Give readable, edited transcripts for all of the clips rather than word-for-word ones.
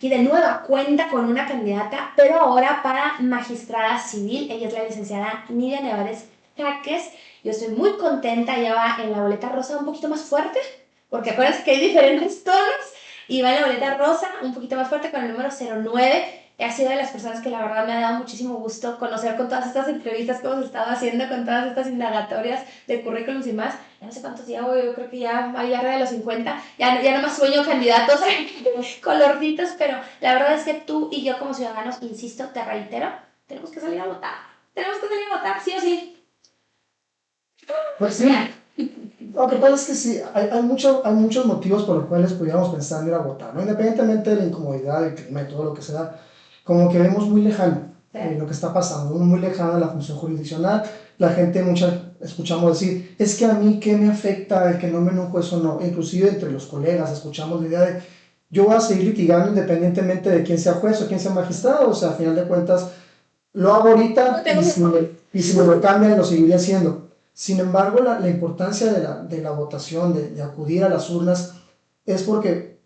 y de nueva cuenta con una candidata, pero ahora para magistrada civil. Ella es la licenciada Nidia Nevares Jaques. Yo estoy muy contenta, ella va en la boleta rosa un poquito más fuerte, porque acuérdense que hay diferentes tonos, y va en la boleta rosa un poquito más fuerte con el número 09. Ha sido de las personas que la verdad me ha dado muchísimo gusto conocer con todas estas entrevistas que hemos estado haciendo, con todas estas indagatorias de currículums y más. Ya no sé cuántos llevo, yo creo que ya hay arriba de los 50, ya no más sueño candidatos colorcitos, pero la verdad es que tú y yo como ciudadanos, insisto, te reitero, tenemos que salir a votar. Tenemos que salir a votar, sí o sí. Pues sí, lo que pasa es que sí, hay muchos motivos por los cuales pudiéramos pensar en ir a votar, ¿no? Independientemente de la incomodidad, del clima y todo lo que sea, como que vemos muy lejano lo que está pasando, muy lejana la función jurisdiccional. La gente escuchamos decir, es que a mí qué me afecta el que nombren un juez o no. Inclusive entre los colegas escuchamos la idea de, yo voy a seguir litigando independientemente de quién sea juez o quién sea magistrado, o sea, a final de cuentas, lo hago ahorita y si me lo cambian lo seguiré haciendo. Sin embargo, la importancia de la votación, de acudir a las urnas, es porque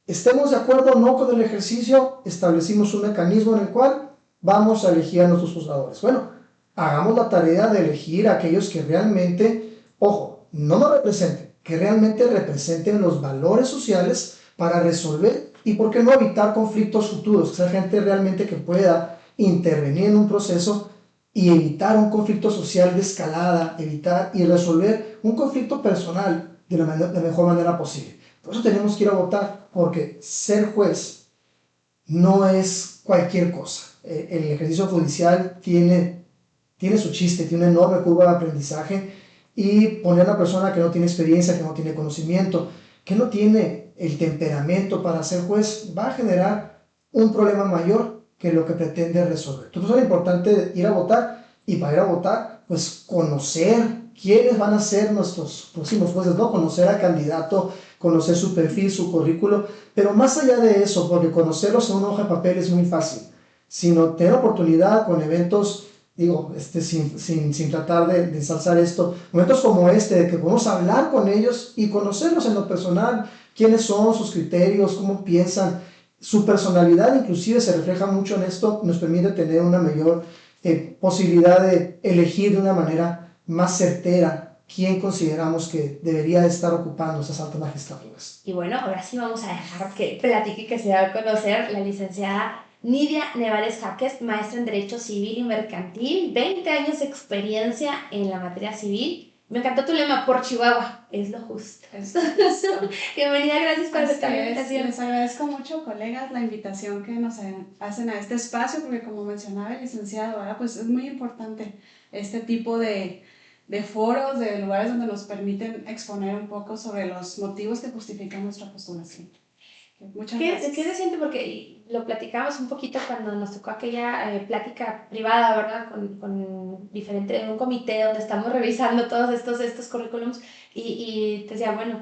estemos de acuerdo o no con el ejercicio, establecimos un mecanismo en el cual vamos a elegir a nuestros juzgadores. Bueno, hagamos la tarea de elegir a aquellos que realmente, ojo, no nos representen, que realmente representen los valores sociales para resolver y, por qué no, evitar conflictos futuros, que sea gente realmente que pueda intervenir en un proceso y evitar un conflicto social de escalada, evitar y resolver un conflicto personal de la mejor manera posible. Por eso tenemos que ir a votar, porque ser juez no es cualquier cosa. El ejercicio judicial tiene su chiste, tiene una enorme curva de aprendizaje, y poner a una persona que no tiene experiencia, que no tiene conocimiento, que no tiene el temperamento para ser juez, va a generar un problema mayor que lo que pretende resolver. Entonces es importante ir a votar, y para ir a votar, pues conocer quiénes van a ser nuestros próximos jueces, ¿no? Conocer al candidato, conocer su perfil, su currículo, pero más allá de eso, porque conocerlos en una hoja de papel es muy fácil, sino tener oportunidad con eventos, digo, sin tratar de ensalzar esto, momentos como este, de que podemos hablar con ellos y conocerlos en lo personal, quiénes son, sus criterios, cómo piensan, su personalidad inclusive se refleja mucho en esto, nos permite tener una mayor posibilidad de elegir de una manera más certera quién consideramos que debería estar ocupando esas altas magistraturas. Y bueno, ahora sí vamos a dejar que platique, que se va a conocer la licenciada Nidia Nevares Jaques, maestra en Derecho Civil y Mercantil, 20 años de experiencia en la materia civil. Me encantó tu lema, por Chihuahua, es lo justo. Es justo. Bienvenida, gracias por aceptar la invitación. Les agradezco mucho, colegas, la invitación que nos hacen a este espacio, porque como mencionaba el licenciado, ¿verdad? Pues es muy importante este tipo de foros, de lugares donde nos permiten exponer un poco sobre los motivos que justifican nuestra postulación. Muchas gracias. ¿Qué se siente? Porque lo platicamos un poquito cuando nos tocó aquella plática privada, ¿verdad? Con un comité donde estamos revisando todos estos currículums, y te decía, bueno,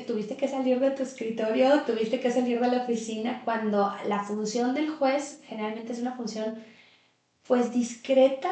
tuviste que salir de tu escritorio, tuviste que salir de la oficina, cuando la función del juez generalmente es una función pues discreta,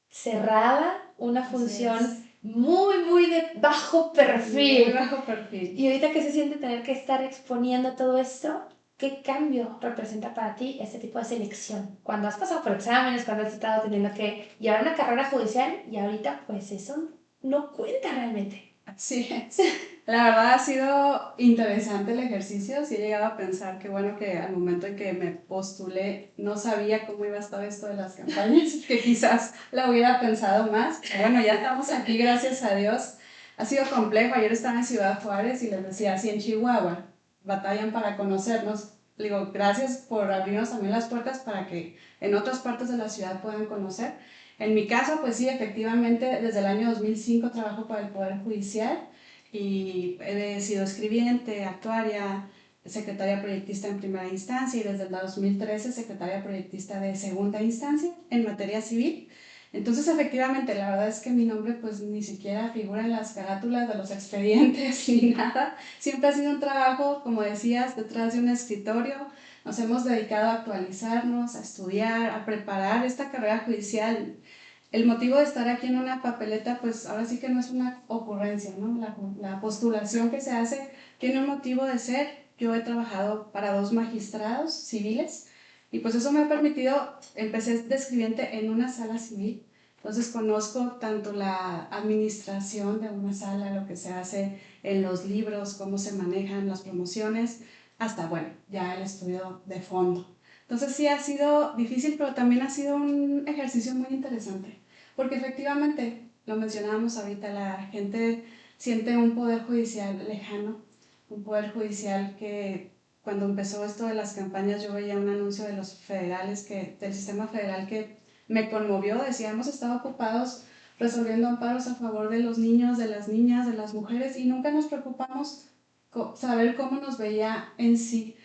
cerrada, una función muy de bajo perfil. Muy bajo perfil. Y ahorita, ¿qué se siente tener que estar exponiendo todo esto? ¿Qué cambio representa para ti este tipo de selección? Cuando has pasado por exámenes, cuando has estado teniendo que llevar una carrera judicial, y ahorita pues eso no cuenta realmente. Así es. La verdad ha sido interesante el ejercicio. Sí he llegado a pensar que bueno, que al momento en que me postulé no sabía cómo iba a estar esto de las campañas, que quizás la hubiera pensado más. Pero bueno, ya estamos aquí, gracias a Dios. Ha sido complejo. Ayer estaba en Ciudad Juárez y les decía, así en Chihuahua batallan para conocernos. Le digo, gracias por abrirnos también las puertas para que en otras partes de la ciudad puedan conocer. En mi caso, pues sí, efectivamente, desde el año 2005 trabajo para el Poder Judicial y he sido escribiente, actuaria, secretaria proyectista en primera instancia, y desde el 2013 secretaria proyectista de segunda instancia en materia civil. Entonces, efectivamente, la verdad es que mi nombre pues ni siquiera figura en las carátulas de los expedientes ni nada. Siempre ha sido un trabajo, como decías, detrás de un escritorio. Nos hemos dedicado a actualizarnos, a estudiar, a preparar esta carrera judicial. El motivo de estar aquí en una papeleta, pues ahora sí que no es una ocurrencia, ¿no? La postulación que se hace tiene un motivo de ser, yo he trabajado para 2 magistrados civiles y pues eso me ha permitido, empecé de escribiente en una sala civil, entonces conozco tanto la administración de una sala, lo que se hace en los libros, cómo se manejan las promociones, hasta, bueno, ya el estudio de fondo. Entonces sí ha sido difícil, pero también ha sido un ejercicio muy interesante, porque efectivamente, lo mencionábamos ahorita, la gente siente un poder judicial lejano, un poder judicial que cuando empezó esto de las campañas yo veía un anuncio de los federales, del sistema federal que me conmovió, decía, hemos estado ocupados resolviendo amparos a favor de los niños, de las niñas, de las mujeres y nunca nos preocupamos saber cómo nos veía en sí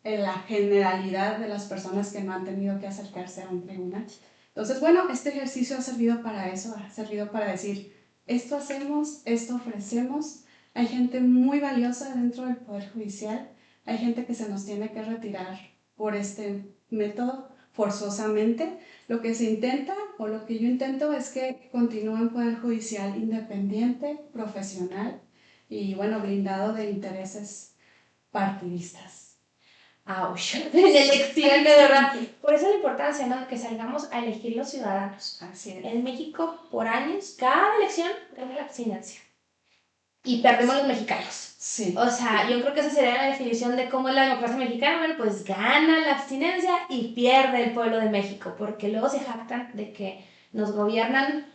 en la generalidad de las personas que no han tenido que acercarse a un tribunal. Entonces, bueno, este ejercicio ha servido para eso, ha servido para decir, esto hacemos, esto ofrecemos, hay gente muy valiosa dentro del Poder Judicial, hay gente que se nos tiene que retirar por este método forzosamente. Lo que se intenta, o lo que yo intento, es que continúe un Poder Judicial independiente, profesional y, bueno, blindado de intereses partidistas. Ouch, en elección de verdad. Por eso la importancia, ¿no?, de que salgamos a elegir los ciudadanos. Así es. En México, por años, cada elección gana la abstinencia. Y perdemos los mexicanos. Sí. O sea, yo creo que esa sería la definición de cómo es la democracia mexicana. Bueno, pues gana la abstinencia y pierde el pueblo de México, porque luego se jactan de que nos gobiernan,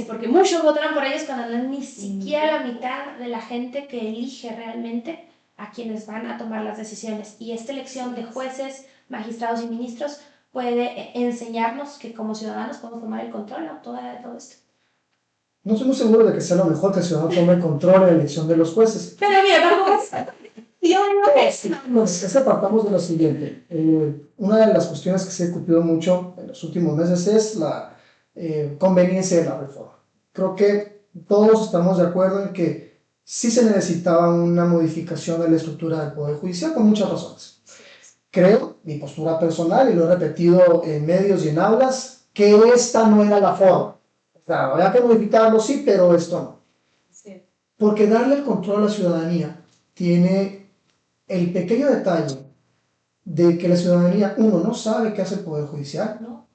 porque muchos votaron por ellos cuando no es ni siquiera la mitad de la gente que elige realmente a quienes van a tomar las decisiones. Y esta elección de jueces, magistrados y ministros puede enseñarnos que como ciudadanos podemos tomar el control, ¿no?, de todo esto. No estoy muy seguro de que sea lo mejor que el ciudadano tome control en la elección de los jueces. Pero mira, vamos. Yo no es. Es que partamos de lo siguiente. Una de las cuestiones que se ha discutido mucho en los últimos meses es la conveniencia de la reforma. Creo que todos estamos de acuerdo en que sí se necesitaba una modificación de la estructura del Poder Judicial por muchas razones. Creo, mi postura personal, y lo he repetido en medios y en aulas, que esta no era la forma. O sea, había que modificarlo, sí, pero esto no. Sí. Porque darle el control a la ciudadanía tiene el pequeño detalle de que la ciudadanía, uno, no sabe qué hace el Poder Judicial, ¿No?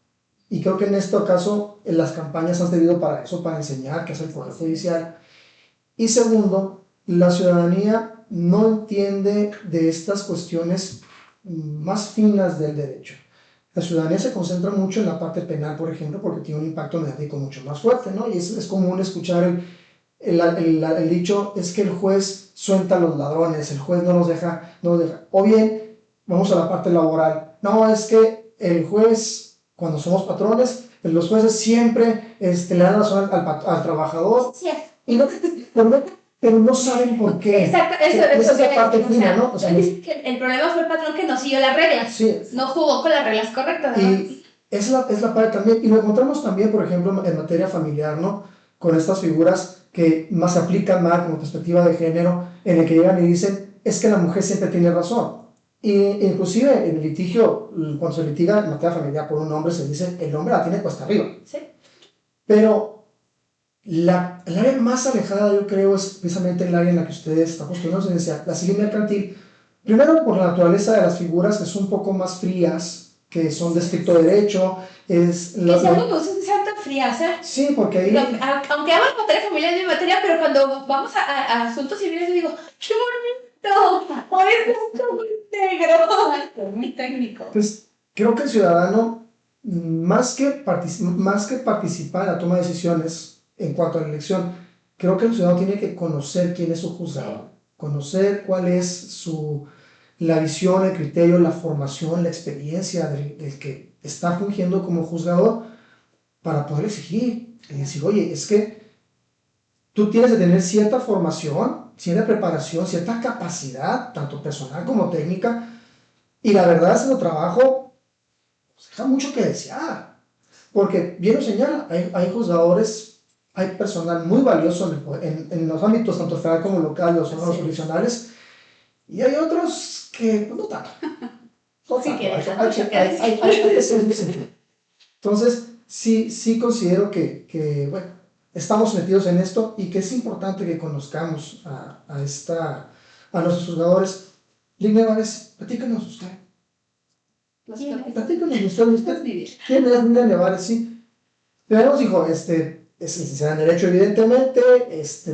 y creo que en este caso las campañas han servido para eso, para enseñar qué hace el Poder Judicial. Y segundo, la ciudadanía no entiende de estas cuestiones más finas del derecho. La ciudadanía se concentra mucho en la parte penal, por ejemplo, porque tiene un impacto mediático mucho más fuerte, ¿no? Y es común escuchar el dicho, es que el juez suelta a los ladrones, el juez no nos deja. O bien, vamos a la parte laboral. No, es que el juez, cuando somos patrones, los jueces siempre le dan razón al trabajador. Sí. Y pero no saben por qué. Exacto, esa es la parte fina, ¿no? O sea, dicen que el problema fue el patrón que no siguió las reglas. Sí. No jugó con las reglas correctas, ¿no? Y es la parte también, y lo encontramos también, por ejemplo, en materia familiar, ¿no? Con estas figuras que más se aplican más como perspectiva de género, en el que llegan y dicen, es que la mujer siempre tiene razón. Y inclusive en el litigio, cuando se litiga en materia familiar por un hombre, se dice, el hombre la tiene cuesta arriba. Sí. Pero el área más alejada, yo creo, es precisamente el área en la que ustedes están acostumbrados, decía, la civil mercantil. Primero, por la naturaleza de las figuras, que son un poco más frías, que son de estricto derecho. Y según me usan sean tan frías, ¿eh? Sí, porque ahí... Aunque hago materia familiar es mi materia, pero cuando vamos a asuntos civiles, yo digo, ¡qué bonito! ¡Hoy es muy negro! Muy técnico. Pues creo que el ciudadano, más que participar en la toma de decisiones en cuanto a la elección, creo que el ciudadano tiene que conocer quién es su juzgado, conocer cuál es la visión, el criterio, la formación, la experiencia del que está fungiendo como juzgador, para poder exigir y decir, oye, es que tú tienes que tener cierta formación, cierta preparación, cierta capacidad, tanto personal como técnica, y la verdad es que el trabajo pues, deja mucho que desear, porque bien lo señala, hay juzgadores, hay personal muy valioso en los ámbitos tanto federal como local, los órganos jurisdiccionales, y hay otros que pues, no tanto. Entonces, sí considero que bueno, estamos metidos en esto y que es importante que conozcamos a nuestros juzgadores. Lina Nevares, platícanos usted. Los ¿Quién es? Platícanos usted. Lidia. ¿Quién es Lina Nevares? Sí. Primero nos dijo, es licenciada en Derecho, evidentemente,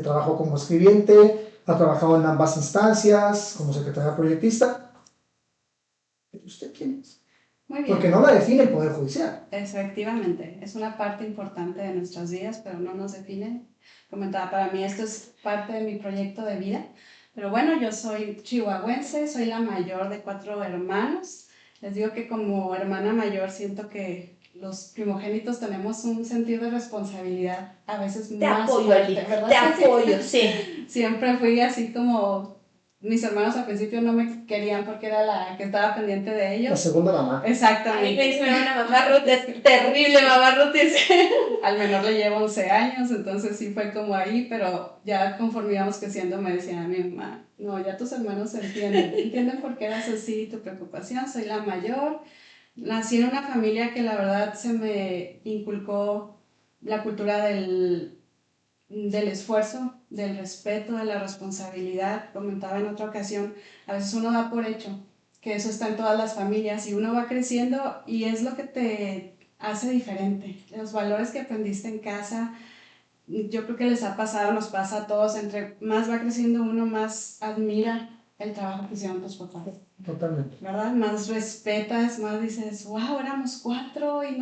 trabajó como escribiente, ha trabajado en ambas instancias, como secretaria proyectista. ¿Usted quién es? Muy bien. Porque no la define el Poder Judicial. Efectivamente, es una parte importante de nuestras vidas, pero no nos define. Comentaba, para mí esto es parte de mi proyecto de vida. Pero bueno, yo soy chihuahuense, soy la mayor de 4 hermanos. Les digo que como hermana mayor siento que los primogénitos tenemos un sentido de responsabilidad a veces Te más apoyo, fuerte, Ali, ¿verdad? te que sí? apoyo, sí. Siempre fui así como... Mis hermanos al principio no me querían porque era la que estaba pendiente de La ellos. segunda mamá. A mí Exactamente. me dice una mamá Ruth, es terrible mamá Ruth. Al menor le llevo 11 años, entonces sí fue como ahí, pero ya conforme íbamos creciendo me decía mi mamá, no, ya tus hermanos entienden por qué eras así, tu preocupación, soy la mayor. Nací en una familia que la verdad se me inculcó la cultura del esfuerzo, del respeto, de la responsabilidad. Comentaba en otra ocasión, a veces uno da por hecho que eso está en todas las familias y uno va creciendo y es lo que te hace diferente. Los valores que aprendiste en casa, yo creo que les ha pasado, nos pasa a todos, entre más va creciendo uno, más admira el trabajo que hicieron tus papás. Totalmente. ¿Verdad? Más respetas, más dices, wow, éramos 4 y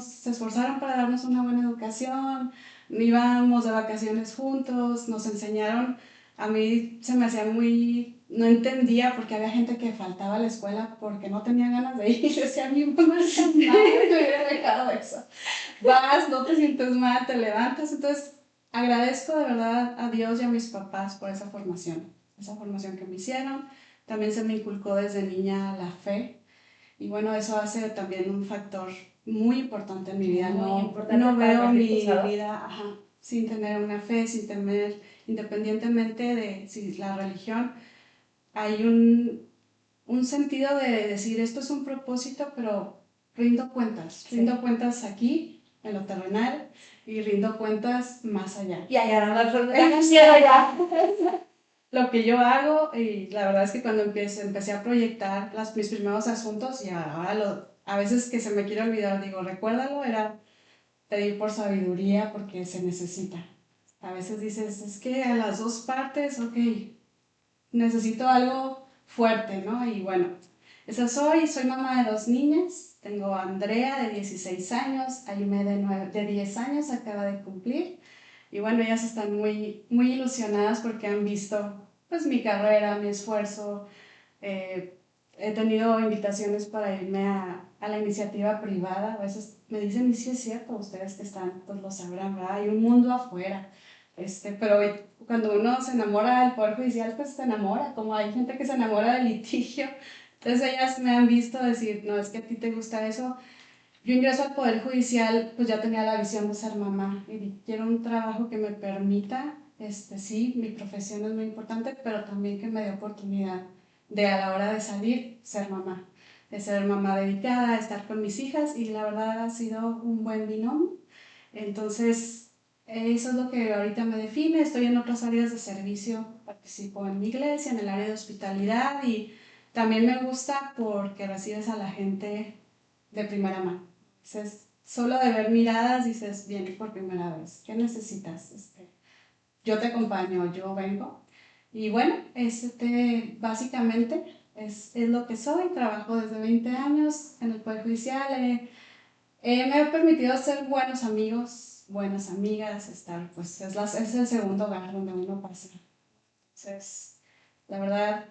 se esforzaron para darnos una buena educación, íbamos de vacaciones juntos, nos enseñaron, a mí se me hacía muy, no entendía porque había gente que faltaba a la escuela porque no tenía ganas de ir, y decía, mi mamá, nada, me hubiera dejado eso. Vas, no te sientes mal, te levantas, entonces agradezco de verdad a Dios y a mis papás por esa formación que me hicieron. También se me inculcó desde niña la fe y bueno, eso hace también un factor muy importante en mi vida. No veo mi vida sin tener una fe, sin tener, independientemente de si la religión, hay un sentido de decir esto es un propósito, pero rindo cuentas aquí, en lo terrenal, y rindo cuentas más allá. Y allá no ya. Lo que yo hago, y la verdad es que cuando empecé a proyectar mis primeros asuntos, y ahora a veces que se me quiere olvidar, digo, recuérdalo, era pedir por sabiduría porque se necesita. A veces dices, es que a las dos partes, ok, necesito algo fuerte, ¿no? Y bueno, esa soy mamá de 2 niñas, tengo a Andrea de 16 años, Aime de 10 años, acaba de cumplir. Y bueno, ellas están muy, muy ilusionadas porque han visto pues mi carrera, mi esfuerzo. He tenido invitaciones para irme a la iniciativa privada. A veces me dicen, y sí es cierto, ustedes que están, pues lo sabrán, ¿verdad? Hay un mundo afuera. Pero cuando uno se enamora del Poder Judicial, pues se enamora, como hay gente que se enamora del litigio. Entonces ellas me han visto decir, no, es que a ti te gusta eso. Yo ingreso al Poder Judicial, pues ya tenía la visión de ser mamá y quiero un trabajo que me permita, sí, mi profesión es muy importante, pero también que me dé oportunidad de a la hora de salir, ser mamá, de ser mamá dedicada, estar con mis hijas y la verdad ha sido un buen binomio. Entonces, eso es lo que ahorita me define. Estoy en otras áreas de servicio, participo en mi iglesia, en el área de hospitalidad y también me gusta porque recibes a la gente de primera mano. Entonces, solo de ver miradas dices, viene por primera vez, ¿qué necesitas? Yo te acompaño, yo vengo. Y bueno, básicamente es lo que soy, trabajo desde 20 años en el Poder Judicial, me ha permitido hacer buenos amigos, buenas amigas, estar, pues es el segundo hogar donde uno pasa. Entonces, la verdad,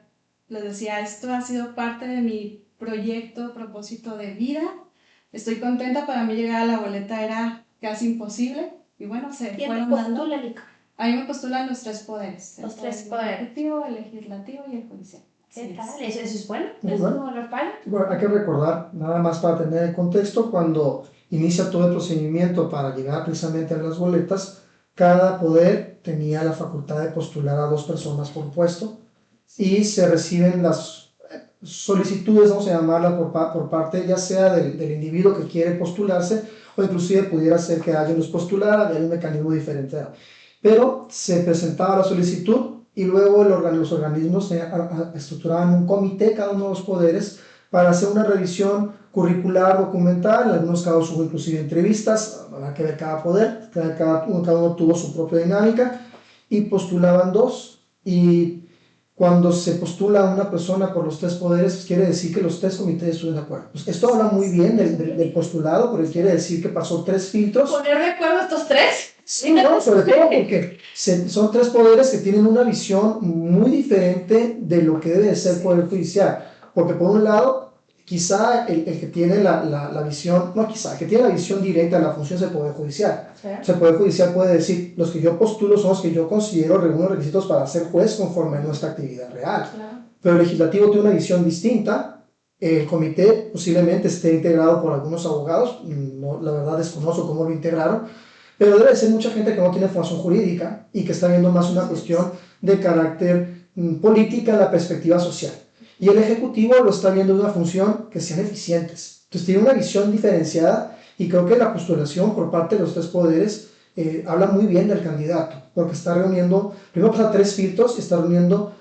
les decía, esto ha sido parte de mi proyecto, propósito de vida. Estoy contenta, para mí llegar a la boleta era casi imposible. Y bueno, se ¿Quién fueron te dando. postula, Lico? A mí me postulan los 3 poderes. Los el 3 poder poderes. ejecutivo, el legislativo y el judicial. ¿Qué Así tal? es. ¿Eso es bueno? Muy ¿Eso bueno. lo respalda? Bueno, hay que recordar, nada más para tener el contexto, cuando inicia todo el procedimiento para llegar precisamente a las boletas, cada poder tenía la facultad de postular a 2 personas por puesto y se reciben las solicitudes, vamos a llamarlas, por parte ya sea del individuo que quiere postularse o inclusive pudiera ser que alguien los postulara, de un mecanismo diferente. Pero se presentaba la solicitud, y luego los organismos estructuraban un comité, cada uno de los poderes, para hacer una revisión curricular, documental. En algunos casos hubo inclusive entrevistas, habrá que ver cada poder, cada uno tuvo su propia dinámica, y postulaban dos, y cuando se postula a una persona por los tres poderes, quiere decir que los tres comités estuvieron de acuerdo. Pues esto habla muy bien del postulado, porque quiere decir que pasó tres filtros. ¿Poner de acuerdo estos tres? Sí, no, sobre todo porque son tres poderes que tienen una visión muy diferente de lo que debe de ser el Poder Judicial. Porque por un lado, quizá el que tiene la visión, no quizá, el que tiene la visión directa de la función es el Poder Judicial. Sí. O sea, el Poder Judicial puede decir, los que yo postulo son los que yo considero reúnen requisitos para ser juez conforme a nuestra actividad real. Claro. Pero el legislativo tiene una visión distinta. El comité posiblemente esté integrado por algunos abogados, no, la verdad desconozco cómo lo integraron, pero debe ser mucha gente que no tiene formación jurídica y que está viendo más una cuestión de carácter política en la perspectiva social. Y el Ejecutivo lo está viendo de una función que sean eficientes. Entonces tiene una visión diferenciada, y creo que la postulación por parte de los tres poderes habla muy bien del candidato, porque está reuniendo, primero pasa tres filtros, y está reuniendo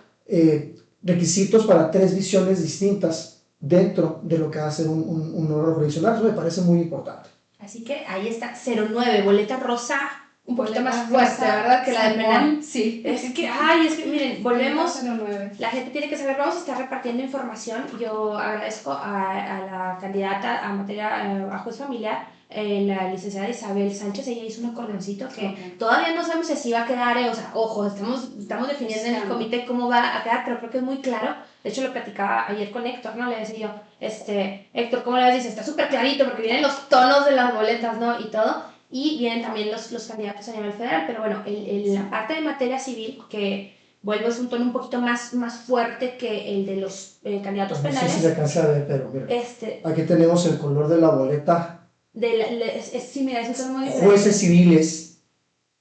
requisitos para tres visiones distintas dentro de lo que hace un órgano jurisdiccional. Eso me parece muy importante. Así que ahí está, 09, boleta rosa, un poquito Boleta más fuerte, rosa, ¿verdad? Que la de penal. Sí. Es que, miren, volvemos. 09. La gente tiene que saber, vamos a estar repartiendo información. Yo agradezco a la candidata a materia, a juez familiar, la licenciada Isabel Sánchez. Ella hizo un acordeoncito que todavía no sabemos si va a quedar, o sea, ojo, estamos definiendo en el comité cómo va a quedar, pero creo que es muy claro. De hecho, lo platicaba ayer con Héctor, ¿no? Le decía yo, Héctor, ¿cómo le ves? Dice, está súper clarito porque vienen los tonos de las boletas, ¿no? Y todo. Y vienen también los candidatos a nivel federal, pero bueno, la parte de materia civil, que vuelvo, es un tono un poquito más fuerte que el de los candidatos penales. No sé si se alcanza a ver, pero mira, aquí tenemos el color de la boleta. Sí, mira, es un tono muy diferente. Jueces civiles.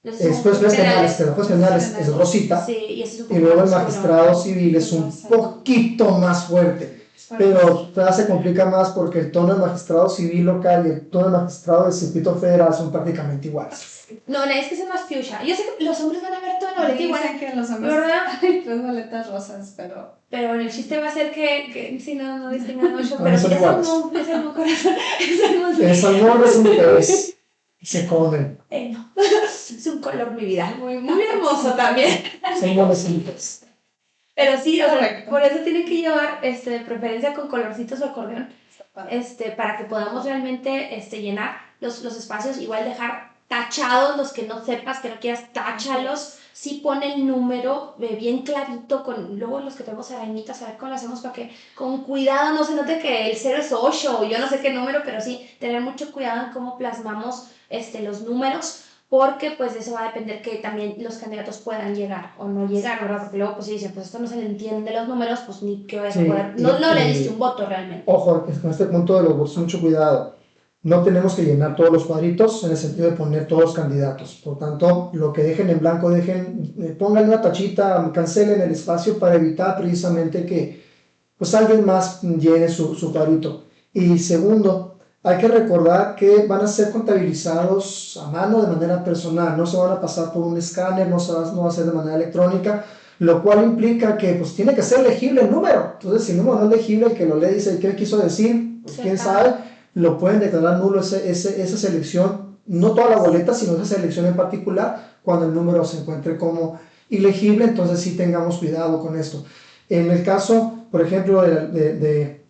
Después jueces penales, pero jueces penales es rosita, sí, y, ese es y luego el magistrado civil es un poquito más fuerte. Pero se complica más porque el tono del magistrado civil local y el tono del magistrado del circuito federal son prácticamente iguales. No, es que es más fuchsia. Yo sé que los hombres van a ver toda la boleta igual. Dicen que los hombres hay tres boletas rosas, pero el chiste va a ser que si no distingan mucho, No, pero son es iguales. salmón, corazón. El salmón es un pez, se comen. No. Es un color, mi vida, muy, muy hermoso también. Salmón es un pez. Pero sí, o sea, por eso tienen que llevar de preferencia con colorcitos o acordeón, para que podamos realmente llenar los espacios, igual dejar tachados los que no sepas, que no quieras, táchalos. Sí pone el número bien clarito, luego los que tenemos arañitas, a ver cómo lo hacemos para que con cuidado no se note que el 0 es 8 o yo no sé qué número, pero sí tener mucho cuidado en cómo plasmamos los números, porque pues de eso va a depender que también los candidatos puedan llegar o no llegar, ¿verdad? Porque luego pues si dicen, pues esto no se le entiende los números, pues ni que vayas a poder, no le diste un voto realmente. Ojo, con este punto de los votos, mucho cuidado. No tenemos que llenar todos los cuadritos en el sentido de poner todos los candidatos. Por tanto, lo que dejen en blanco, pongan una tachita, cancelen el espacio para evitar precisamente que pues alguien más llene su cuadrito. Y segundo, hay que recordar que van a ser contabilizados a mano de manera personal, no se van a pasar por un escáner, no va a ser de manera electrónica, lo cual implica que pues tiene que ser legible el número. Entonces, si el número no es legible, el que lo lee dice, ¿qué quiso decir? Pues quién sabe. Lo pueden declarar nulo esa selección, no toda la boleta, sino esa selección en particular, cuando el número se encuentre como ilegible. Entonces sí tengamos cuidado con esto. En el caso, por ejemplo, de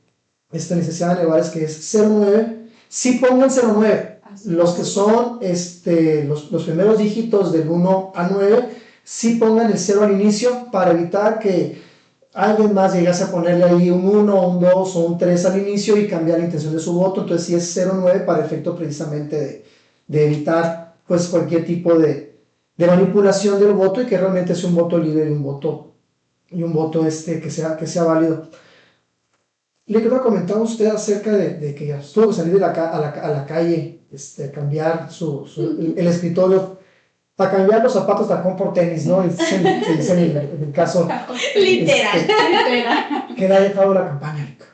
esta licenciada Nevares, que es 09, sí pongan 09. Los que son los primeros dígitos del 1 a 9, sí pongan el 0 al inicio para evitar que alguien más llegase a ponerle ahí un 1, un 2 o un 3 al inicio y cambiar la intención de su voto. Entonces sí es 09 para efecto precisamente de evitar pues cualquier tipo de manipulación del voto, y que realmente sea un voto libre y un voto que sea válido. Le quiero comentar a usted acerca de que tuvo que salir a la calle, cambiar el escritorio, para cambiar los zapatos tacón por tenis, ¿no? Se dice en el caso. Literal. ¿Qué le ha dejado la campaña, Lica?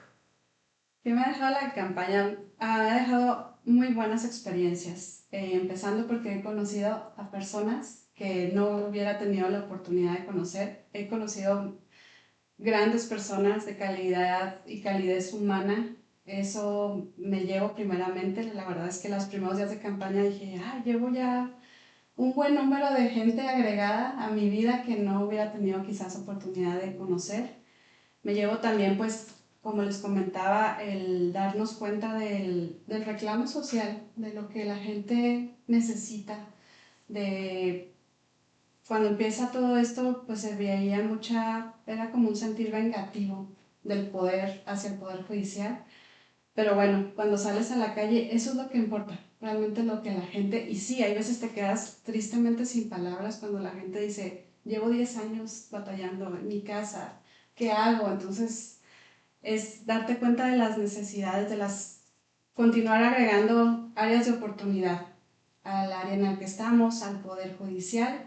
¿Qué me ha dejado la campaña? Ha dejado muy buenas experiencias, empezando porque he conocido a personas que no hubiera tenido la oportunidad de conocer. He conocido grandes personas de calidad y calidez humana. Eso me llevo primeramente. La verdad es que los primeros días de campaña dije, llevo ya un buen número de gente agregada a mi vida que no hubiera tenido quizás oportunidad de conocer. Me llevo también, pues, como les comentaba, el darnos cuenta del reclamo social, de lo que la gente necesita, de cuando empieza todo esto, pues se veía era como un sentir vengativo del poder hacia el poder judicial. Pero bueno, cuando sales a la calle, eso es lo que importa, realmente lo que la gente, y sí, hay veces te quedas tristemente sin palabras cuando la gente dice, llevo 10 años batallando en mi casa, ¿qué hago? Entonces, es darte cuenta de las necesidades, continuar agregando áreas de oportunidad al área en la que estamos, al Poder Judicial.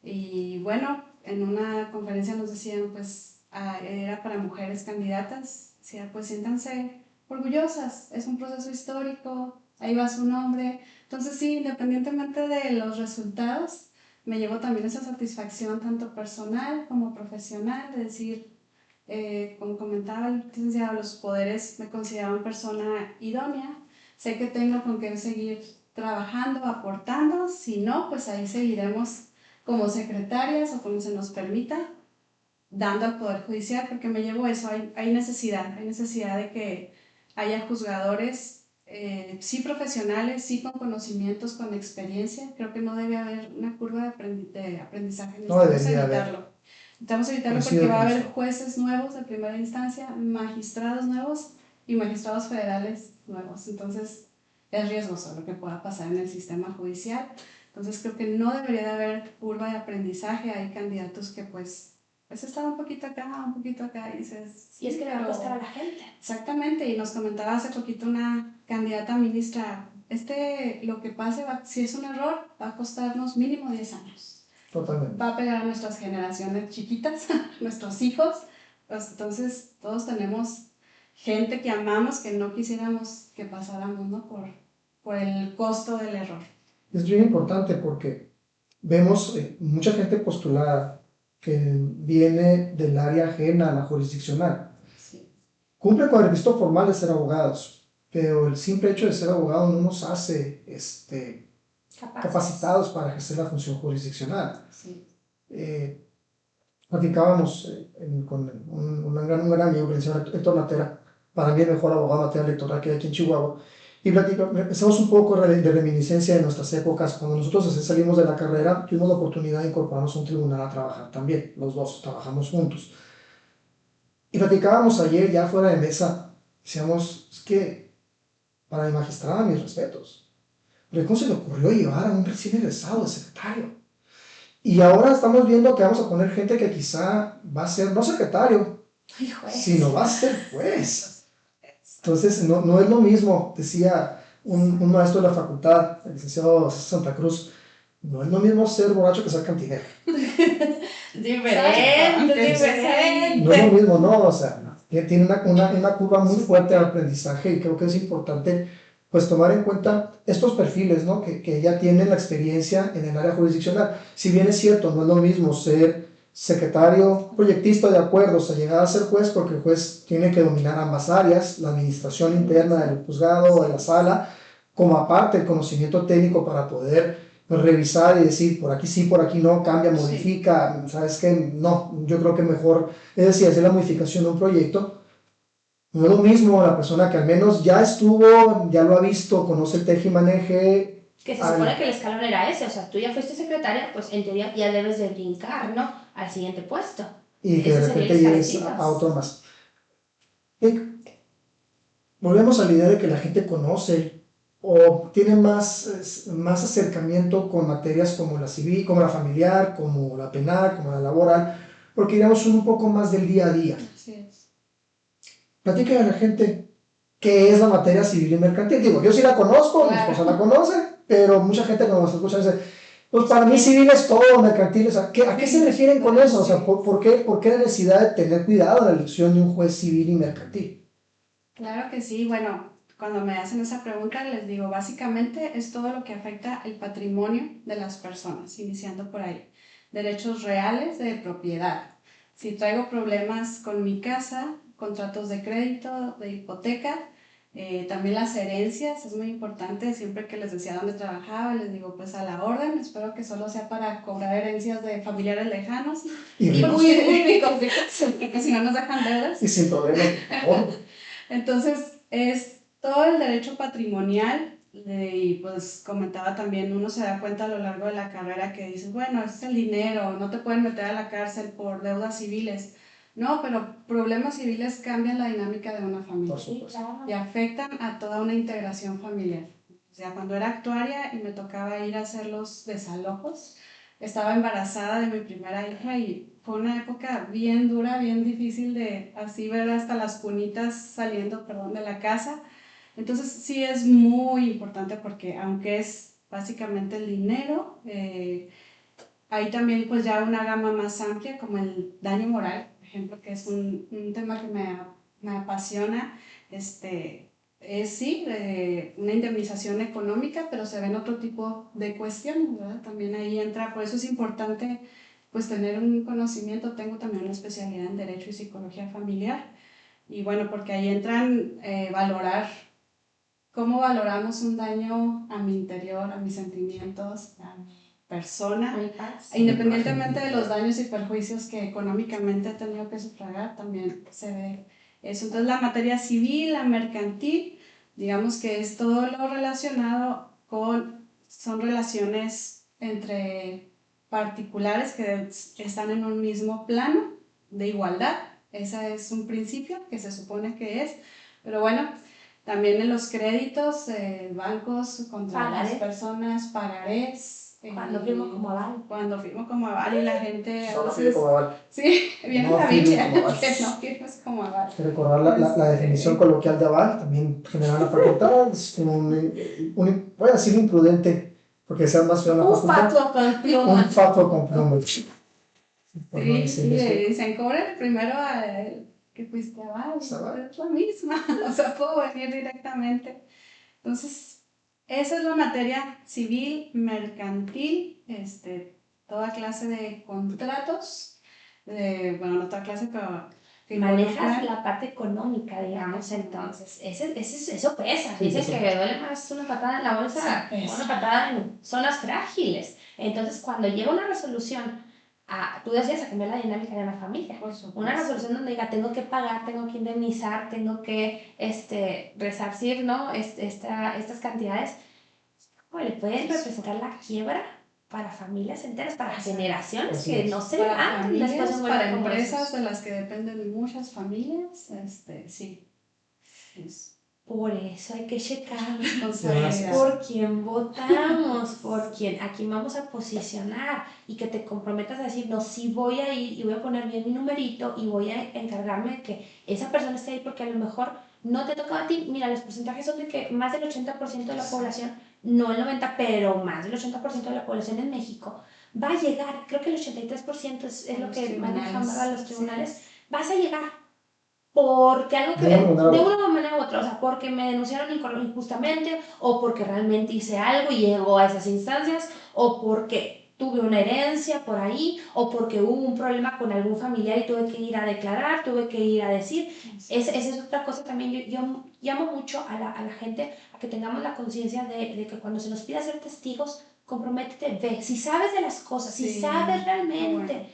Y bueno, en una conferencia nos decían, pues, era para mujeres candidatas, decía, pues siéntanse orgullosas, es un proceso histórico, ahí va su nombre. Entonces sí, independientemente de los resultados, me llevo también esa satisfacción tanto personal como profesional, de decir, como comentaba el licenciado, los poderes me consideraban persona idónea, sé que tengo con qué seguir trabajando, aportando, si no, pues ahí seguiremos como secretarias o como se nos permita, dando al Poder Judicial, porque me llevo eso, hay necesidad de que haya juzgadores, sí profesionales, sí con conocimientos, con experiencia. Creo que no debe haber una curva de aprendizaje, No necesitamos debería evitarlo. haber. Necesitamos evitarlo porque va a haber jueces nuevos de primera instancia, magistrados nuevos y magistrados federales nuevos. Entonces, es riesgoso lo que pueda pasar en el sistema judicial. Entonces, creo que no debería de haber curva de aprendizaje. Hay candidatos que pues están un poquito acá y dices... Sí, y es que le va a costar a la gente. Exactamente, y nos comentaba hace poquito una candidata ministra, lo que pase, si es un error, va a costarnos mínimo 10 años. Totalmente. Va a pegar a nuestras generaciones chiquitas, nuestros hijos. Pues, entonces, todos tenemos gente que amamos, que no quisiéramos que pasáramos, ¿no? Por el costo del error. Es bien importante porque vemos mucha gente postulada que viene del área ajena a la jurisdiccional. Sí. Cumple con el requisito formal de ser abogados, pero el simple hecho de ser abogado no nos hace capacitados para ejercer la función jurisdiccional. Sí. Platicábamos con un gran amigo, el señor Héctor Natera, para mí el mejor abogado en materia electoral que hay aquí en Chihuahua, y empezamos un poco de reminiscencia de nuestras épocas. Cuando nosotros salimos de la carrera, tuvimos la oportunidad de incorporarnos a un tribunal a trabajar también, los dos trabajamos juntos. Y platicábamos ayer, ya fuera de mesa, decíamos, es que para mi magistrada, mis respetos, pero ¿cómo se le ocurrió llevar a un recién egresado de secretario? Y ahora estamos viendo que vamos a poner gente que quizá va a ser no secretario, sino va a ser juez. Entonces, no es lo mismo, decía un maestro de la facultad, el licenciado Santa Cruz, no es lo mismo ser borracho que ser cantinero. Diferente. No es lo mismo, no, o sea, tiene una curva muy fuerte de aprendizaje y creo que es importante pues tomar en cuenta estos perfiles, ¿no? Que ya tienen la experiencia en el área jurisdiccional. Si bien es cierto, no es lo mismo ser secretario proyectista de acuerdos a llegar a ser juez, porque el juez tiene que dominar ambas áreas, la administración interna del juzgado o de la sala, como aparte el conocimiento técnico para poder revisar y decir por aquí sí, por aquí no, cambia, modifica, ¿sabes qué? No, yo creo que mejor, es decir, hacer la modificación de un proyecto. No es lo mismo la persona que al menos ya estuvo, ya lo ha visto, conoce el tejimaneje. Que se supone que el escalón era ese, o sea, tú ya fuiste secretaria, pues en teoría ya debes de brincar, ¿no? Al siguiente puesto. Y que de repente llegues a otro más. Volvemos a la idea de que la gente conoce o tiene más acercamiento con materias como la civil, como la familiar, como la penal, como la laboral, porque digamos un poco más del día a día. Así es. Platícale a la gente qué es la materia civil y mercantil. Digo, yo sí la conozco, mi esposa la conoce, pero mucha gente cuando nos escucha dice, pues para mí civil es todo, mercantil, o sea, ¿a qué se refieren con eso? O sea, ¿por qué la necesidad de tener cuidado en la elección de un juez civil y mercantil? Claro que sí, bueno, cuando me hacen esa pregunta, les digo, básicamente es todo lo que afecta el patrimonio de las personas, iniciando por ahí. Derechos reales de propiedad. Si traigo problemas con mi casa, contratos de crédito, de hipoteca, también las herencias, es muy importante, siempre que les decía dónde trabajaba, les digo, pues a la orden, espero que solo sea para cobrar herencias de familiares lejanos. Y Muy, ricos. muy ricos, porque si no nos dejan deudas. Y sin problema. Oh, Entonces, es todo el derecho patrimonial y pues comentaba también, uno se da cuenta a lo largo de la carrera que dices, bueno, es el dinero, no te pueden meter a la cárcel por deudas civiles. No, pero problemas civiles cambian la dinámica de una familia por supuesto. y afectan a toda una integración familiar. O sea, cuando era actuaria y me tocaba ir a hacer los desalojos, estaba embarazada de mi primera hija y fue una época bien dura, bien difícil de así ver hasta las cunitas saliendo, perdón, de la casa. Entonces sí es muy importante porque aunque es básicamente el dinero, hay también pues ya una gama más amplia como el daño moral, por ejemplo, que es un tema que me apasiona. Es sí, una indemnización económica, pero se ven otro tipo de cuestiones, ¿verdad? También ahí entra, por eso es importante pues tener un conocimiento. Tengo también una especialidad en Derecho y Psicología Familiar, y bueno, porque ahí entran valorar cómo valoramos un daño a mi interior, a mis sentimientos, a mi persona, independientemente de los daños y perjuicios que económicamente he tenido que sufragar, también se ve eso. Entonces la materia civil, la mercantil, digamos que es todo lo relacionado con, son relaciones entre particulares que están en un mismo plano de igualdad. Ese es un principio que se supone que es, pero bueno, también en los créditos, bancos contra Pagarés. las personas, pagarés. Cuando firmo como aval. Cuando firmo como aval y la gente a Solo veces... firme como aval. Sí, viene No la firme Biblia, como aval. que no firmes como aval. Hay que recordar la definición coloquial de aval, también generar una facultad, es voy a decir imprudente, porque sea más feo una Un facultad. fatuo con pluma. Un fatuo con pluma. Por no Sí, decir sí, eso. le dicen, cobren primero a él que fuiste aval, Pues, aval. es la misma, o sea, puedo venir directamente. Entonces, esa es la materia civil, mercantil, toda clase de contratos, bueno, no toda clase, pero que Manejas involucran. la parte económica, digamos, entonces. Eso pesa. Sí, Dicen sí, que sí. duele más una patada en la bolsa Sí, que pesa. una patada en zonas frágiles. Entonces, cuando llega una resolución, tú decías a cambiar la dinámica de una familia. Por supuesto. Una resolución donde diga, tengo que pagar, tengo que indemnizar, tengo que resarcir, ¿no? Estas cantidades, le pueden representar la quiebra para familias enteras, para generaciones Así que es. no se Para levantan después de familias, un para golpe como empresas esos. de las que dependen muchas familias, sí. Es Por eso hay que checar responsabilidad. por quién votamos, a quién vamos a posicionar y que te comprometas a decir, no, sí voy a ir y voy a poner bien mi numerito y voy a encargarme de que esa persona esté ahí porque a lo mejor no te toca a ti. Mira, los porcentajes son de que más del 80% de la población, no el 90%, pero más del 80% de la población en México va a llegar, creo que el 83% es lo que manejan a los tribunales, vas a llegar porque algo que de una manera u otra, o sea, porque me denunciaron injustamente o porque realmente hice algo y llegó a esas instancias o porque tuve una herencia por ahí o porque hubo un problema con algún familiar y tuve que ir a declarar, tuve que ir a decir. Esa es otra cosa también. Yo llamo mucho a la gente a que tengamos la conciencia de que cuando se nos pida ser testigos, comprométete, ve, si sabes de las cosas, si sabes realmente,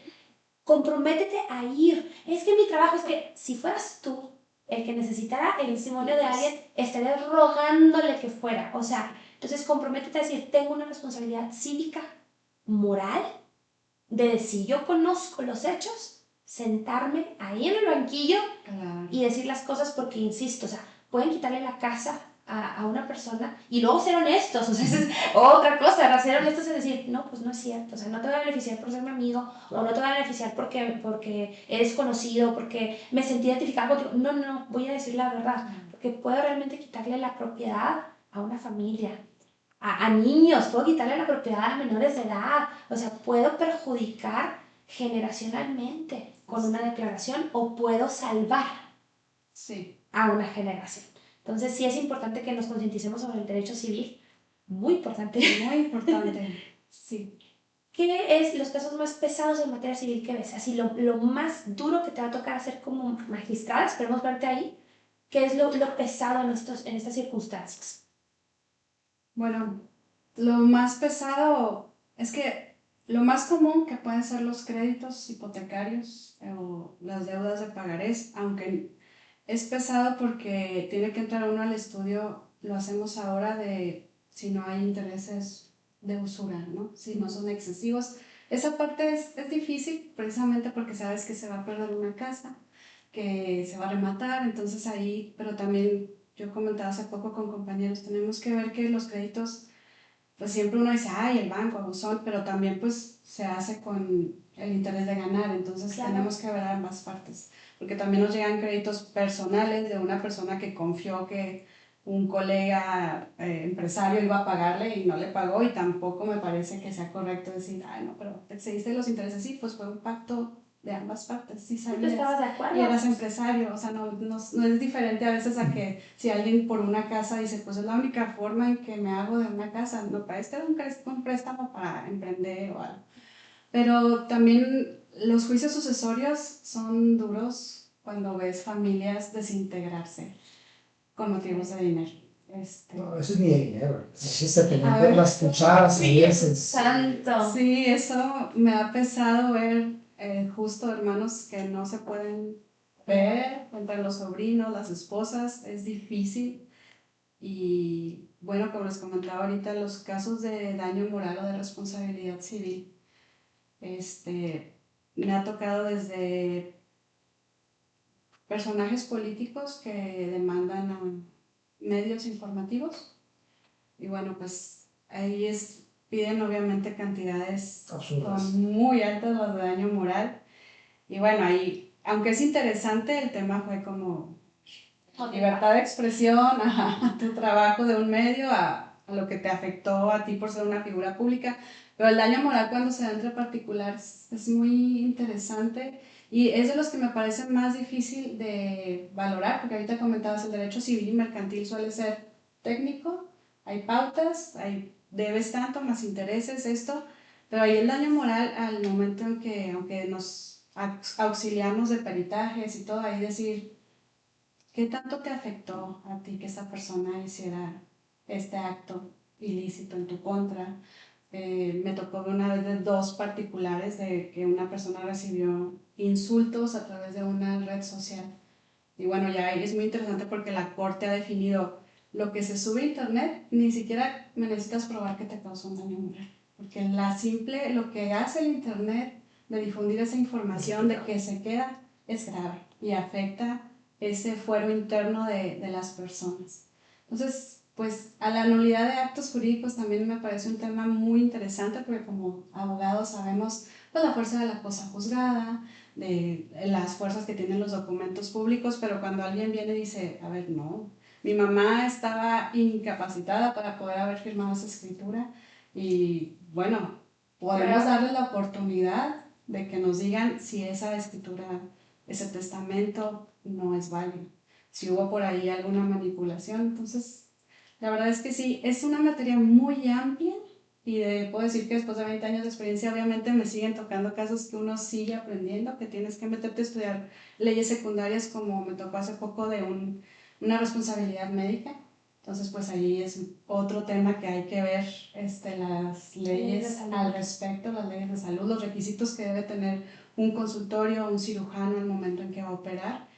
comprométete a ir. Es que mi trabajo es que si fueras tú el que necesitara el testimonio de alguien, estarías rogándole que fuera. O sea, entonces comprométete a decir, tengo una responsabilidad cívica, moral, de si yo conozco los hechos, sentarme ahí en el banquillo y decir las cosas porque, insisto, o sea, pueden quitarle la casa a una persona y luego ser honestos, o sea, esa es otra cosa, ser honestos es decir, no, pues no es cierto, o sea, no te voy a beneficiar por ser mi amigo, o no te voy a beneficiar porque eres conocido, porque me sentí identificado contigo, no, voy a decir la verdad, porque puedo realmente quitarle la propiedad a una familia, a niños, puedo quitarle la propiedad a menores de edad, o sea, puedo perjudicar generacionalmente con una declaración o puedo salvar a una generación. Entonces sí es importante que nos concienticemos sobre el derecho civil, muy importante. Muy importante, sí. ¿Qué es los casos más pesados en materia civil que ves? Así lo más duro que te va a tocar hacer como magistrada, esperemos verte ahí. ¿Qué es lo pesado en estas circunstancias? Bueno, lo más pesado es que lo más común que pueden ser los créditos hipotecarios o las deudas de pagarés, aunque es pesado porque tiene que entrar uno al estudio, lo hacemos ahora de si no hay intereses de usura, ¿no? Si no son excesivos. Esa parte es difícil precisamente porque sabes que se va a perder una casa, que se va a rematar, entonces ahí, pero también yo comentaba hace poco con compañeros, tenemos que ver que los créditos, pues siempre uno dice, ay, el banco, abusón, pero también pues se hace con el interés de ganar, entonces Claro. tenemos que ver ambas partes, porque también nos llegan créditos personales de una persona que confió que un colega empresario iba a pagarle y no le pagó y tampoco me parece que sea correcto decir, ay, no, pero te excediste los intereses, sí, pues fue un pacto de ambas partes, sí ¿Tú sabías. estabas de acuerdo? Y eras empresario, o sea, no es diferente a veces a que si alguien por una casa dice, pues es la única forma en que me hago de una casa, no, para este era un préstamo para emprender o algo. Pero también los juicios sucesorios son duros cuando ves familias desintegrarse con motivos de dinero. No, eso es ni de dinero. Eso es de A tener ver. las cucharas y veces. Santo. Sí, eso me ha pesado ver justo hermanos que no se pueden ver, entre los sobrinos, las esposas, es difícil. Y bueno, como les comentaba ahorita, los casos de daño moral o de responsabilidad civil, me ha tocado desde personajes políticos que demandan a medios informativos. Y bueno, pues ahí piden obviamente cantidades Absurdas. muy altas las de daño moral. Y bueno, ahí, aunque es interesante, el tema fue como libertad de expresión, a tu trabajo de un medio, a lo que te afectó a ti por ser una figura pública. Pero el daño moral cuando se da entre particulares es muy interesante y es de los que me parece más difícil de valorar, porque ahorita comentabas el derecho civil y mercantil suele ser técnico, hay pautas, hay debes tanto, más intereses, esto, pero ahí el daño moral al momento en que, aunque nos auxiliamos de peritajes y todo, ahí decir, ¿qué tanto te afectó a ti que esa persona hiciera este acto ilícito en tu contra? Me tocó una vez de dos particulares de que una persona recibió insultos a través de una red social. Y bueno, ya ahí es muy interesante porque la corte ha definido lo que se sube a internet, ni siquiera me necesitas probar que te causó un daño moral. Porque lo que hace el internet de difundir esa información de que se queda es grave y afecta ese fuero interno de las personas. Entonces, pues a la nulidad de actos jurídicos también me parece un tema muy interesante porque como abogados sabemos pues, la fuerza de la cosa juzgada, de las fuerzas que tienen los documentos públicos, pero cuando alguien viene y dice, a ver, no, mi mamá estaba incapacitada para poder haber firmado esa escritura y bueno, podemos darle la oportunidad de que nos digan si esa escritura, ese testamento no es válido, si hubo por ahí alguna manipulación. Entonces, la verdad es que sí, es una materia muy amplia y puedo decir que después de 20 años de experiencia obviamente me siguen tocando casos que uno sigue aprendiendo, que tienes que meterte a estudiar leyes secundarias como me tocó hace poco de una responsabilidad médica. Entonces pues ahí es otro tema que hay que ver, las leyes al respecto, las leyes de salud, los requisitos que debe tener un consultorio o un cirujano al momento en que va a operar.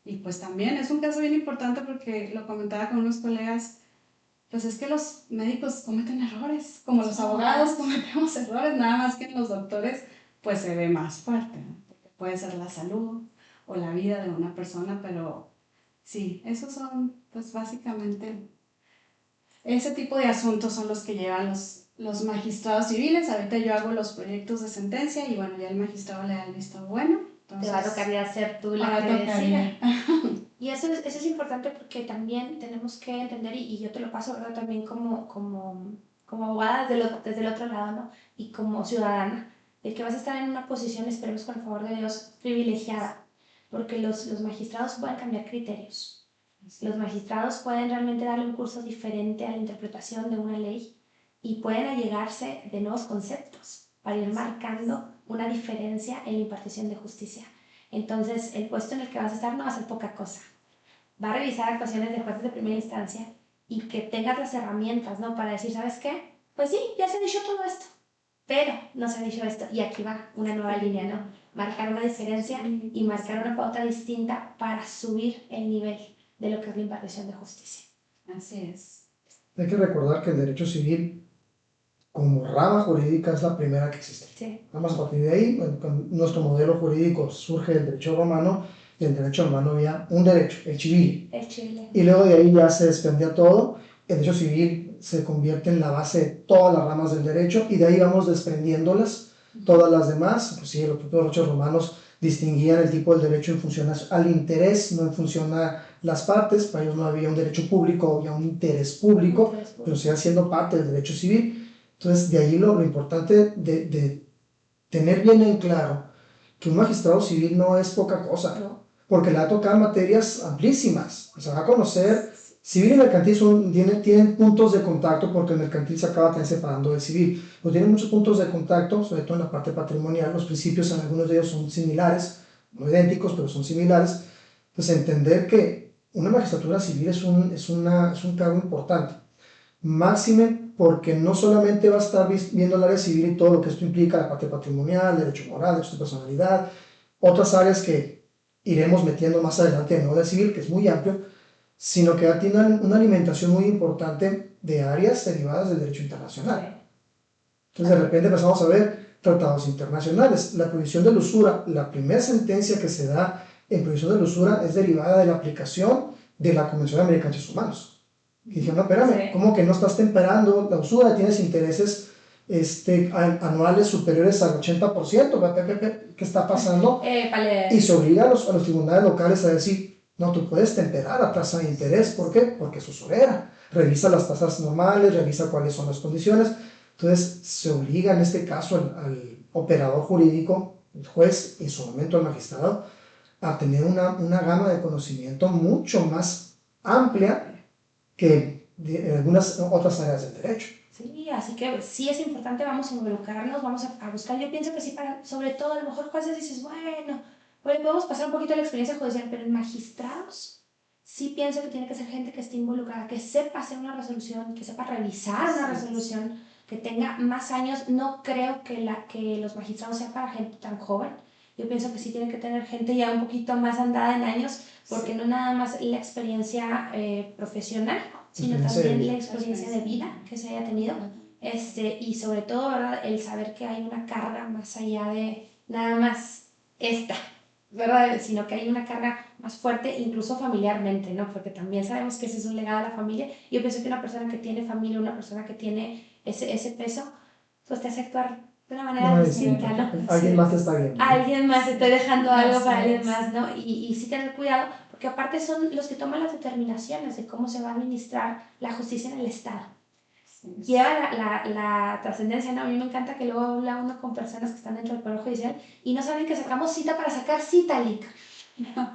Y pues también es un caso bien importante porque lo comentaba con unos colegas, pues es que los médicos cometen errores, como los abogados cometemos errores, nada más que en los doctores pues se ve más fuerte, ¿no? Porque puede ser la salud o la vida de una persona, pero sí, esos son pues básicamente, ese tipo de asuntos son los que llevan los magistrados civiles. Ahorita yo hago los proyectos de sentencia y bueno, ya el magistrado le da el visto bueno. Entonces, te va a tocar ya ser tú la ahora que tocaría. decida. Y eso es importante porque también tenemos que entender, y yo te lo paso, ¿verdad? También como abogada desde el otro lado, ¿no? Y como ciudadana, de que vas a estar en una posición, esperemos con el favor de Dios, privilegiada, porque los magistrados pueden cambiar criterios. Los magistrados pueden realmente darle un curso diferente a la interpretación de una ley y pueden allegarse de nuevos conceptos para ir marcando una diferencia en la impartición de justicia. Entonces, el puesto en el que vas a estar no va a ser poca cosa. Va a revisar actuaciones de jueces de primera instancia y que tengas las herramientas, ¿no? Para decir, ¿sabes qué? Pues sí, ya se ha dicho todo esto, pero no se ha dicho esto. Y aquí va una nueva línea, ¿no? Marcar una diferencia y marcar una pauta distinta para subir el nivel de lo que es la impartición de justicia. Así es. Hay que recordar que el derecho civil, como rama jurídica, es la primera que existe. Sí. Vamos a partir de ahí, con nuestro modelo jurídico surge el derecho romano, y en el derecho romano había un derecho, el civil. El Chile. Y luego de ahí ya se desprendía todo, el derecho civil se convierte en la base de todas las ramas del derecho, y de ahí vamos desprendiéndolas, todas las demás. Pues sí, los propios derechos romanos distinguían el tipo del derecho en función al interés, no en función a las partes. Para ellos no había un derecho público, había un interés público, pero seguía siendo parte del derecho civil. Entonces, de ahí lo importante de tener bien en claro que un magistrado civil no es poca cosa, No. porque le va a tocar materias amplísimas. O sea, va a conocer, civil y mercantil tienen puntos de contacto, porque el mercantil se acaba también separando del civil, pero tienen muchos puntos de contacto, sobre todo en la parte patrimonial. Los principios en algunos de ellos son similares, no idénticos, pero son similares. Entonces, entender que una magistratura civil es un cargo importante. Máxime porque no solamente va a estar viendo el área civil y todo lo que esto implica, la parte patrimonial, derecho moral, derecho de personalidad, otras áreas que iremos metiendo más adelante en el área civil, que es muy amplio, sino que ya tiene una alimentación muy importante de áreas derivadas del derecho internacional. Entonces, de repente empezamos a ver tratados internacionales. La prohibición de la usura, la primera sentencia que se da en prohibición de la usura es derivada de la aplicación de la Convención Americana de Derechos Humanos. Y dije, no, espérame, Sí. ¿cómo que no estás temperando la usura? Tienes intereses anuales superiores al 80%, ¿qué está pasando? Y se obliga a los tribunales locales a decir, no, tú puedes temperar la tasa de interés. ¿Por qué? Porque es usurera. Revisa las tasas normales, revisa cuáles son las condiciones. Entonces, se obliga en este caso al operador jurídico, el juez y en su momento el magistrado, a tener una gama de conocimiento mucho más amplia que en algunas otras áreas del derecho. Sí, así que sí es importante, vamos a involucrarnos, vamos a buscar. Yo pienso que sí, sobre todo, a lo mejor jueces dices, bueno, podemos pasar un poquito de la experiencia judicial, pero en magistrados sí pienso que tiene que ser gente que esté involucrada, que sepa hacer una resolución, que sepa revisar una resolución, que tenga más años. No creo que los magistrados sean para gente tan joven. Yo pienso que sí tienen que tener gente ya un poquito más andada en años, porque no nada más la experiencia profesional, sino también la experiencia de vida que se haya tenido, y sobre todo, ¿verdad?, el saber que hay una carga más allá de nada más esta, ¿verdad?, sino que hay una carga más fuerte, incluso familiarmente, ¿no?, porque también sabemos que ese es un legado a la familia. Yo pienso que una persona que tiene familia, una persona que tiene ese peso, pues te hace actuar de una manera distinta, ¿no? Alguien más te está viendo. Alguien más, estoy dejando algo para alguien más, ¿no? Y sí tener cuidado, porque aparte son los que toman las determinaciones de cómo se va a administrar la justicia en el Estado. Lleva la trascendencia, ¿no? A mí me encanta que luego habla uno con personas que están dentro del Poder Judicial y no saben que sacamos cita para sacar cita, Lick.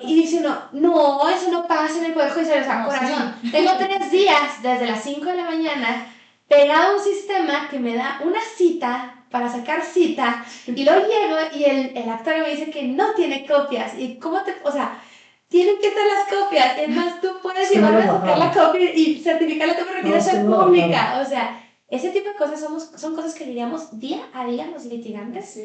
Y dice uno, no, eso no pasa en el Poder Judicial. O sea, No, corazón, sí. tengo 3 días desde las 5 de la mañana pegado a un sistema que me da una cita para sacar cita, y luego llego y el actuario me dice que no tiene copias. ¿Y cómo o sea, tienen que estar las copias? Es más, tú puedes Sí, llevar no a lo sacar la bajaba. copia y certificarla, tengo que retirar No, sí, ser no lo pública. bajaba. O sea, ese tipo de cosas son cosas que lidiamos día a día los litigantes,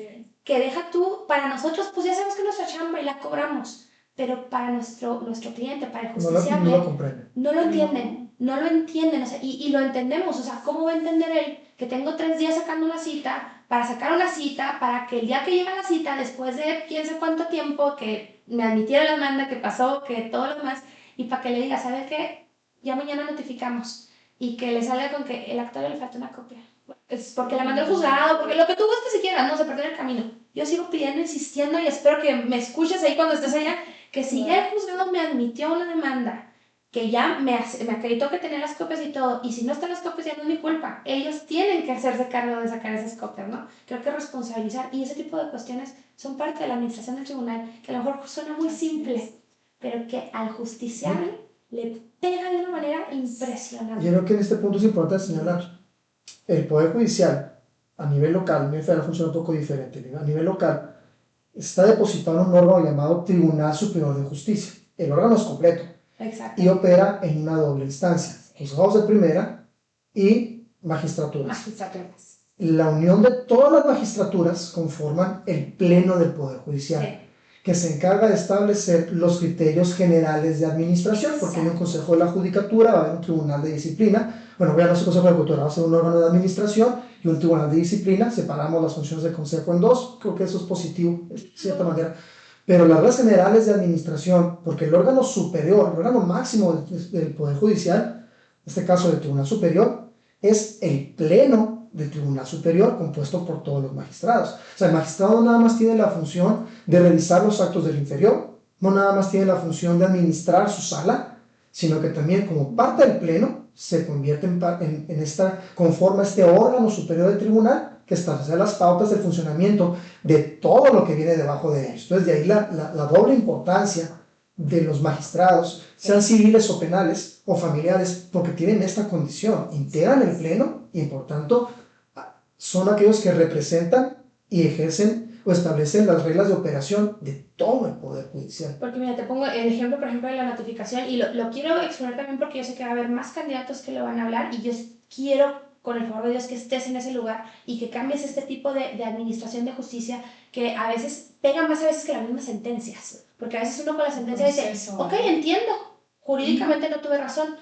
que deja tú, para nosotros, pues ya sabemos que es nuestra chamba y la cobramos, pero para nuestro cliente, para el justiciable, No lo comprenden. no lo entienden, no lo entienden, o sea, y lo entendemos. O sea, ¿cómo va a entender él que tengo 3 días sacando una cita, para sacar una cita, para que el día que llega la cita, después de quién sé cuánto tiempo, que me admitieron la demanda, que pasó, que todo lo demás, y para que le diga, ¿sabes qué? Ya mañana notificamos, y que le salga con que el actuario le falta una copia? Es porque la mandó al juzgado, porque lo que tú gustes si quieras, no se perdió en el camino. Yo sigo pidiendo, insistiendo, y espero que me escuches ahí cuando estés allá, que si ya el juzgado me admitió una demanda, que ya me acreditó que tenía las copias y todo, y si no están las copias ya no es mi culpa. Ellos tienen que hacerse cargo de sacar esas copias, ¿no? Creo que responsabilizar, y ese tipo de cuestiones son parte de la administración del tribunal, que a lo mejor suena muy simple, pero que al justiciable le pega de una manera impresionante. Yo creo que en este punto es importante señalar, el Poder Judicial a nivel local, a nivel federal funciona un poco diferente. A nivel local está depositado en un órgano llamado Tribunal Superior de Justicia. El órgano es completo. Exacto. Y opera en una doble instancia, juzgados de primera y magistraturas. Magistraturas. La unión de todas las magistraturas conforman el Pleno del Poder Judicial, Sí. que se encarga de establecer los criterios generales de administración, porque hay un Consejo de la Judicatura, va a haber un Tribunal de Disciplina, bueno, voy a hablar del Consejo de la Judicatura, va a ser un órgano de administración y un Tribunal de Disciplina, separamos las funciones del Consejo en dos, creo que eso es positivo, de cierta manera. Pero las reglas generales de administración, porque el órgano superior, el órgano máximo del Poder Judicial, en este caso del Tribunal Superior, es el Pleno del Tribunal Superior compuesto por todos los magistrados. O sea, el magistrado no nada más tiene la función de revisar los actos del inferior, no nada más tiene la función de administrar su sala, sino que también como parte del Pleno se convierte conforma este órgano superior del tribunal que establece las pautas del funcionamiento de todo lo que viene debajo de ellos. Entonces, de ahí la doble importancia de los magistrados, sean civiles o penales o familiares, porque tienen esta condición, integran el pleno y, por tanto, son aquellos que representan y ejercen o establecen las reglas de operación de todo el Poder Judicial. Porque mira, te pongo el ejemplo, por ejemplo, de la notificación, y lo quiero exponer también porque yo sé que va a haber más candidatos que lo van a hablar, y yo quiero, con el favor de Dios, que estés en ese lugar y que cambies este tipo de administración de justicia que a veces pega más a veces que las mismas sentencias. Porque a veces uno con la sentencia dice, ok, entiendo, jurídicamente no tuve razón,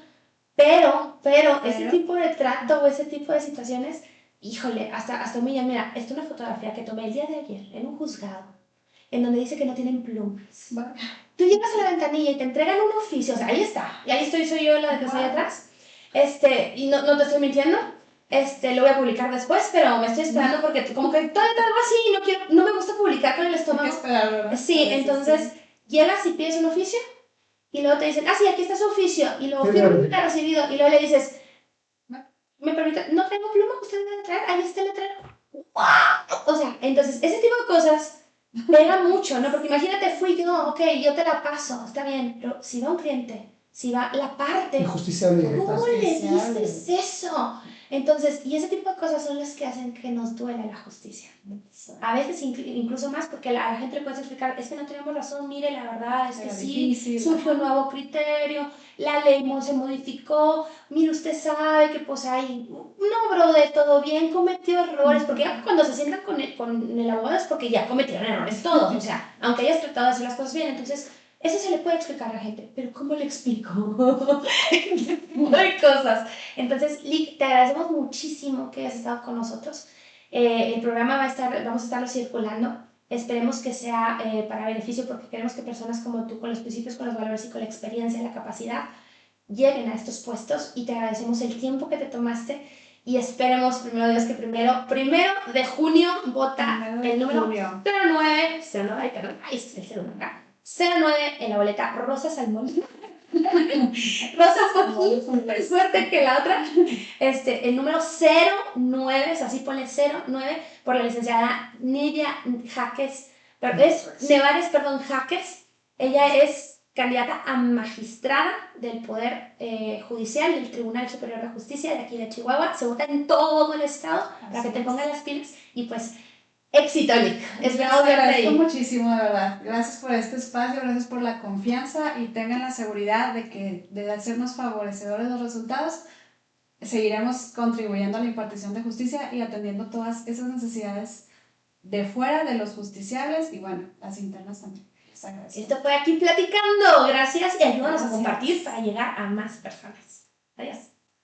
pero ese tipo de trato o ese tipo de situaciones, híjole, hasta humillan. Mira, esta es una fotografía que tomé el día de ayer en un juzgado, en donde dice que no tienen plumas. Bueno. Tú llegas a la ventanilla y te entregan un oficio, o sea, ahí está, y ahí soy yo la de que estoy atrás, y no te estoy mintiendo, lo voy a publicar después, pero me estoy esperando porque como que todavía algo así y no me gusta publicar con el estómago. Hay que esperar, ¿verdad? Sí, entonces llegas y pides un oficio y luego te dicen, sí, aquí está su oficio, y luego firma recibido, y luego le dices, me permite, no tengo pluma, usted debe traer, ahí está el letrero. ¡Wow! O sea, entonces ese tipo de cosas pega mucho, ¿no? Porque imagínate, fui yo, ok, yo te la paso, está bien, pero si va un cliente, si va la parte, Injusticiable directa. ¿cómo le dices eso? Entonces, y ese tipo de cosas son las que hacen que nos duele la justicia. A veces incluso más porque a la gente le puedes explicar, es que no tenemos razón, mire, la verdad es que sí, surgió un nuevo criterio, la ley se modificó, mire, usted sabe que pues ahí, no, bro, de todo bien, cometió errores, porque ya cuando se sientan con el abogado es porque ya cometieron errores todos, o sea, aunque hayas tratado de hacer las cosas bien, entonces eso se le puede explicar a la gente, pero ¿cómo le explico? Hay cosas. Entonces, Lick, te agradecemos muchísimo que hayas estado con nosotros. El programa vamos a estarlo circulando. Esperemos que sea para beneficio, porque queremos que personas como tú, con los principios, con los valores y con la experiencia y la capacidad, lleguen a estos puestos, y te agradecemos el tiempo que te tomaste. Y esperemos, primero Dios, que primero de junio vota el número 09, ahí está el celular acá. 09 en la boleta Rosa Salmón. Rosa Salmón, más fuerte que la otra. El número 09, o sea, así ponle 09, por la licenciada Nidia Jaques, Nevares, Jaques. Ella es candidata a magistrada del Poder Judicial del Tribunal Superior de Justicia de aquí de Chihuahua. Se vota en todo el estado, para que te pongan las pilas, y pues éxito, Lick. Esperamos verte ahí. Agradezco muchísimo, de verdad. Gracias por este espacio, gracias por la confianza, y tengan la seguridad de que de hacernos favorecedores los resultados, seguiremos contribuyendo a la impartición de justicia y atendiendo todas esas necesidades de fuera de los justiciables y, bueno, las internas también. Esto fue Aquí Platicando. Gracias, y ayúdanos a compartir para llegar a más personas. Adiós.